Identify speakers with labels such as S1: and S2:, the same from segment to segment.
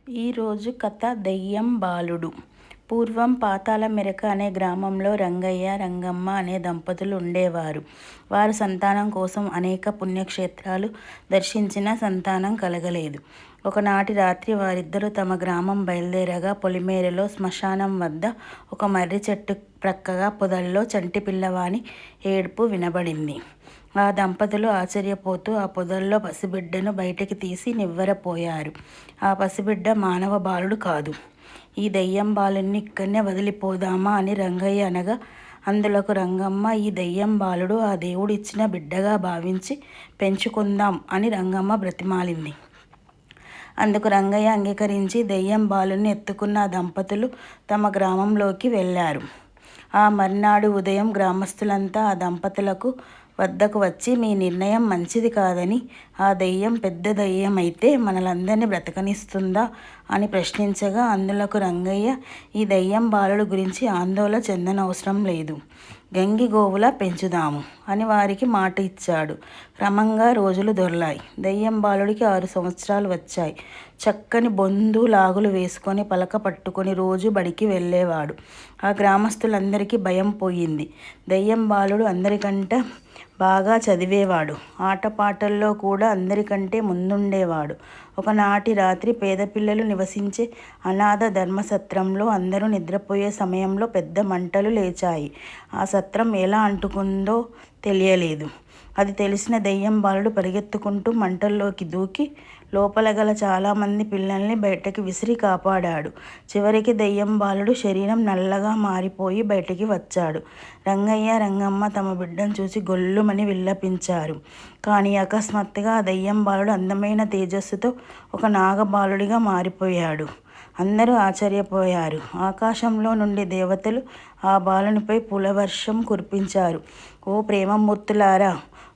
S1: ఈరోజు కథ దెయ్యం బాలుడు. పూర్వం పాతాళమెరక అనే గ్రామంలో రంగయ్య, రంగమ్మ అనే దంపతులు ఉండేవారు. వారు సంతానం కోసం అనేక పుణ్యక్షేత్రాలు దర్శించినా సంతానం కలగలేదు. ఒకనాటి రాత్రి వారిద్దరూ తమ గ్రామం బయలుదేరగా పొలిమేరలో శ్మశానం వద్ద ఒక మర్రి చెట్టు ప్రక్కగా పొదల్లో చంటి పిల్లవాని ఏడుపు వినబడింది. ఆ దంపతులు ఆశ్చర్యపోతూ ఆ పొదల్లో పసిబిడ్డను బయటికి తీసి నివ్వెరపోయారు. ఆ పసిబిడ్డ మానవ బాలుడు కాదు. ఈ దెయ్యం బాలుణ్ణి ఇక్కడనే వదిలిపోదామా అని రంగయ్య అనగా అందులకు రంగమ్మ, ఈ దెయ్యం బాలుడు ఆ దేవుడు ఇచ్చిన బిడ్డగా భావించి పెంచుకుందాం అని రంగమ్మ బ్రతిమాలింది. అందుకు రంగయ్య అంగీకరించి దెయ్యం బాలుని ఎత్తుకున్న ఆ దంపతులు తమ గ్రామంలోకి వెళ్ళారు. ఆ మర్నాడు ఉదయం గ్రామస్తులంతా ఆ దంపతులకు వద్దకు వచ్చి, మీ నిర్ణయం మంచిది కాదని, ఆ దెయ్యం పెద్ద దెయ్యం అయితే మనలందరినీ బ్రతకనిస్తుందా అని ప్రశ్నించగా అందులకు రంగయ్య, ఈ దెయ్యం బాలుడు గురించి ఆందోళన చెందనవసరం లేదు, గంగిగోవులా పెంచుదాము అని వారికి మాట ఇచ్చాడు. క్రమంగా రోజులు దొర్లాయి. దెయ్యం బాలుడికి 6 సంవత్సరాలు వచ్చాయి. చక్కని బొందు లాగులు వేసుకొని పలక పట్టుకొని రోజు బడికి వెళ్ళేవాడు. ఆ గ్రామస్తులందరికీ భయం పోయింది. దెయ్యం బాలుడు అందరికంటే బాగా చదివేవాడు. ఆటపాటల్లో కూడా అందరికంటే ముందుండేవాడు. ఒకనాటి రాత్రి పేద పిల్లలు నివసించే అనాథ ధర్మసత్రంలో అందరూ నిద్రపోయే సమయంలో పెద్ద మంటలు లేచాయి. ఆ సత్రం ఎలా అంటుకుందో తెలియలేదు. అది తెలిసిన దెయ్యం బాలుడు పరిగెత్తుకుంటూ మంటల్లోకి దూకి లోపల గల చాలామంది పిల్లల్ని బయటకి విసిరి కాపాడాడు. చివరికి దెయ్యం బాలుడు శరీరం నల్లగా మారిపోయి బయటికి వచ్చాడు. రంగయ్య, రంగమ్మ తమ బిడ్డను చూసి గొల్లుమని విలపించారు. కానీ అకస్మాత్తుగా ఆ దెయ్యం బాలుడు అందమైన తేజస్సుతో ఒక నాగబాలుడిగా మారిపోయాడు. అందరూ ఆశ్చర్యపోయారు. ఆకాశంలో నుండి దేవతలు ఆ బాలునిపై పూలవర్షం కురిపించారు. ఓ ప్రేమమూర్తులారా,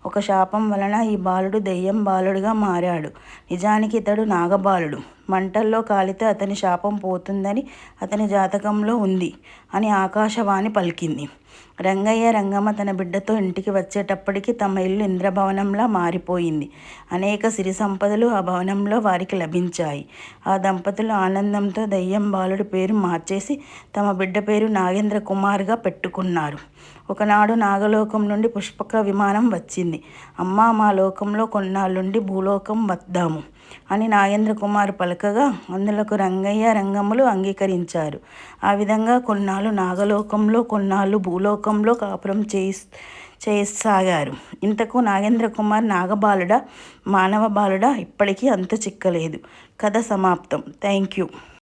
S1: ఒక శాపం వలన ఈ బాలుడు దెయ్యం బాలుడుగా మారాడు. నిజానికి ఇతడు నాగబాలుడు. మంటల్లో కాలితే అతని శాపం పోతుందని అతని జాతకంలో ఉంది అని ఆకాశవాణి పలికింది. రంగయ్య, రంగమ్మ తన బిడ్డతో ఇంటికి వచ్చేటప్పటికి తమ ఇల్లు ఇంద్రభవనంలా మారిపోయింది. అనేక సిరి సంపదలు ఆ భవనంలో వారికి లభించాయి. ఆ దంపతులు ఆనందంతో దెయ్యం బాలుడి పేరు మార్చేసి తమ బిడ్డ పేరు నాగేంద్ర కుమార్గా పెట్టుకున్నారు. ఒకనాడు నాగలోకం నుండి పుష్పక విమానం వచ్చింది. అమ్మా, మా లోకంలో కొన్నాళ్ళుండి భూలోకం వద్దాము అని నాగేంద్ర కుమార్ పలకగా అందులకు రంగయ్య, రంగమ్మలు అంగీకరించారు. ఆ విధంగా కొన్నాళ్ళు నాగలోకంలో, కొన్నాళ్ళు భూలోకంలో కాపురం చేయసాగారు. ఇంతకు నాగేంద్ర కుమార్ నాగబాలుడా, మానవ బాలుడా ఇప్పటికీ అంతు చిక్కలేదు. కథ సమాప్తం. Thank you.